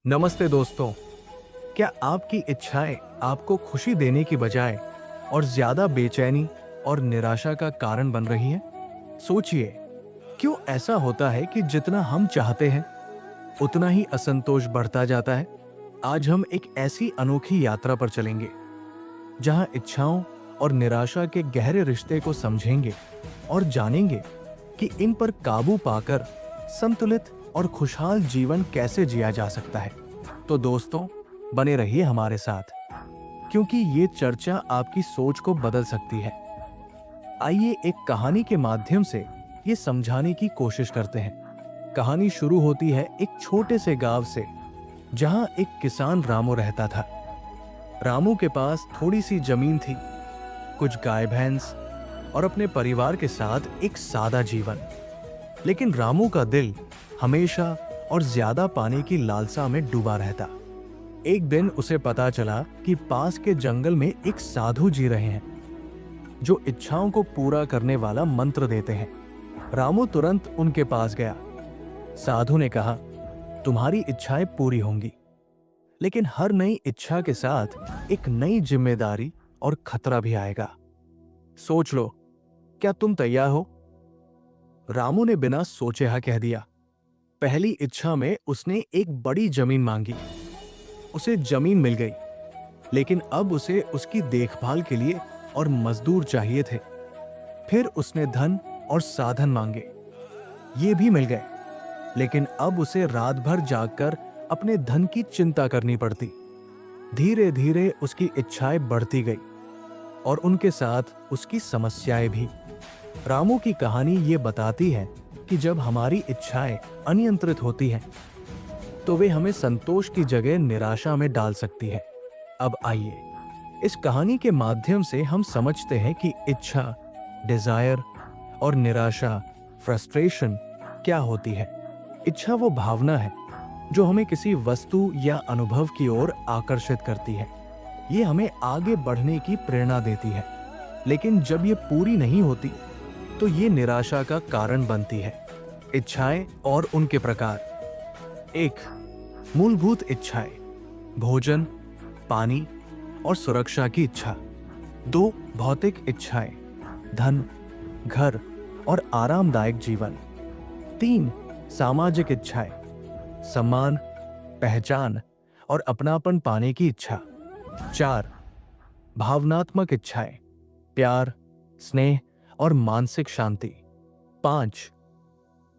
नमस्ते दोस्तों। क्या आपकी इच्छाएं आपको खुशी देने की बजाय और ज्यादा बेचैनी और निराशा का कारण बन रही हैं? सोचिए, क्यों ऐसा होता है कि जितना हम चाहते हैं उतना ही असंतोष बढ़ता जाता है? आज हम एक ऐसी अनोखी यात्रा पर चलेंगे जहां इच्छाओं और निराशा के गहरे रिश्ते को समझेंगे और जानेंगे कि इन पर काबू पाकर संतुलित और खुशहाल जीवन कैसे जिया जा सकता है। तो दोस्तों, बने रहिए हमारे साथ, क्योंकि ये चर्चा आपकी सोच को बदल सकती है। आइए एक कहानी के माध्यम से ये समझाने की कोशिश करते हैं। कहानी शुरू होती है एक छोटे से गांव से, जहां एक किसान रामू रहता था। रामू के पास थोड़ी सी जमीन थी, कुछ गाय भैंस और अपने परिवार के साथ एक सादा जीवन। लेकिन रामू का दिल हमेशा और ज्यादा पाने की लालसा में डूबा रहता। एक दिन उसे पता चला कि पास के जंगल में एक साधु जी रहे हैं जो इच्छाओं को पूरा करने वाला मंत्र देते हैं। रामू तुरंत उनके पास गया। साधु ने कहा, तुम्हारी इच्छाएं पूरी होंगी, लेकिन हर नई इच्छा के साथ एक नई जिम्मेदारी और खतरा भी आएगा। सोच लो, क्या तुम तैयार हो? रामू ने बिना सोचे हाँ कह दिया। पहली इच्छा में उसने एक बड़ी जमीन मांगी। उसे जमीन मिल गई, लेकिन अब उसे उसकी देखभाल के लिए और मजदूर चाहिए थे। फिर उसने धन और साधन मांगे, ये भी मिल गए, लेकिन अब उसे रात भर जागकर अपने धन की चिंता करनी पड़ती। धीरे धीरे उसकी इच्छाएं बढ़ती गई और उनके साथ उसकी समस्याएं भी। रामू की कहानी ये बताती है कि जब हमारी इच्छाएं अनियंत्रित होती हैं, तो वे हमें संतोष की जगह निराशा में डाल सकती है। अब आइए इस कहानी के माध्यम से हम समझते हैं कि इच्छा, डिजायर और निराशा, फ्रस्ट्रेशन क्या होती है। इच्छा वो भावना है जो हमें किसी वस्तु या अनुभव की ओर आकर्षित करती है। ये हमें आगे बढ़ने की प्रेरणा देती है, लेकिन जब ये पूरी नहीं होती तो ये निराशा का कारण बनती है। इच्छाएं और उनके प्रकार। 1. मूलभूत इच्छाएं, भोजन, पानी और सुरक्षा की इच्छा। 2. भौतिक इच्छाएं, धन, घर और आरामदायक जीवन। 3. सामाजिक इच्छाएं, सम्मान, पहचान और अपनापन पाने की इच्छा। 4. भावनात्मक इच्छाएं, प्यार, स्नेह और मानसिक शांति। 5.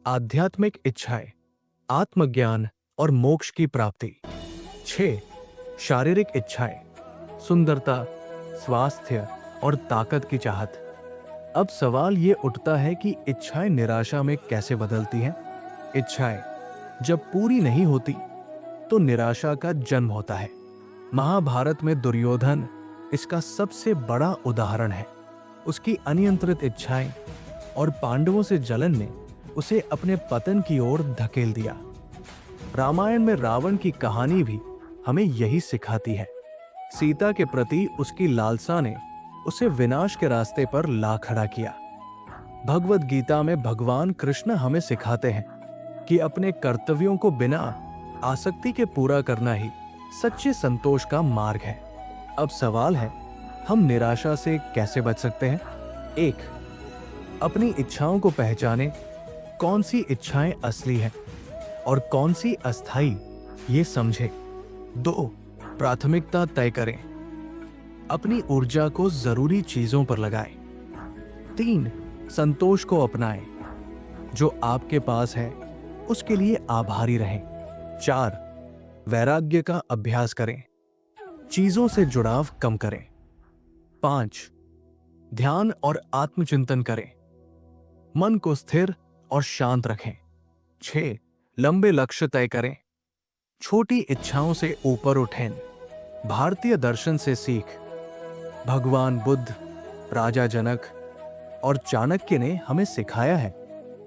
आध्यात्मिक इच्छाएं, आत्मज्ञान और मोक्ष की प्राप्ति। 6. शारीरिक इच्छाएं, सुंदरता, स्वास्थ्य और ताकत की चाहत। अब सवाल ये उठता है कि इच्छाएं निराशा में कैसे बदलती हैं? इच्छाएं जब पूरी नहीं होती तो निराशा का जन्म होता है। महाभारत में दुर्योधन इसका सबसे बड़ा उदाहरण है। उसकी अनियंत्रित इच्छाएं और पांडवों से जलन ने उसे अपने पतन की ओर धकेल दिया। रामायण में रावण की कहानी भी हमें यही सिखाती है। सीता के प्रति उसकी लालसा ने उसे विनाश के रास्ते पर ला खड़ा किया। भगवद गीता में भगवान कृष्ण हमें सिखाते हैं कि अपने कर्तव्यों को बिना आसक्ति के पूरा करना ही सच्चे संतोष का मार्ग है। अब सवाल है, हम निराशा से कैसे बच सकते हैं? 1. अपनी इच्छाओं को पहचानें। कौन सी इच्छाएं असली हैं और कौन सी अस्थायी, ये समझें। 2. प्राथमिकता तय करें। अपनी ऊर्जा को जरूरी चीजों पर लगाएं। 3. संतोष को अपनाएं। जो आपके पास है उसके लिए आभारी रहें। 4. वैराग्य का अभ्यास करें। चीजों से जुड़ाव कम करें। 5. ध्यान और आत्मचिंतन करें। मन को स्थिर और शांत रखें। 6. लंबे लक्ष्य तय करें। छोटी इच्छाओं से ऊपर उठें। भारतीय दर्शन से सीख। भगवान बुद्ध, राजा जनक और चाणक्य ने हमें सिखाया है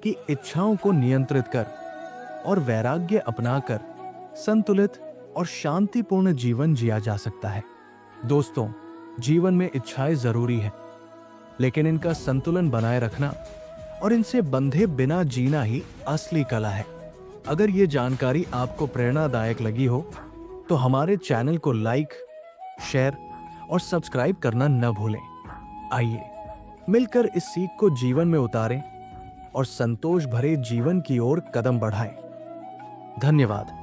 कि इच्छाओं को नियंत्रित कर और वैराग्य अपनाकर संतुलित और शांतिपूर्ण जीवन जिया जा सकता है। दोस्तों, जीवन में इच्छाएं जरूरी है, लेकिन इनका संतुलन बनाए रखना और इनसे बंधे बिना जीना ही असली कला है। अगर ये जानकारी आपको प्रेरणादायक लगी हो तो हमारे चैनल को लाइक, शेयर और सब्सक्राइब करना न भूलें। आइए मिलकर इस सीख को जीवन में उतारें और संतोष भरे जीवन की ओर कदम बढ़ाएं। धन्यवाद।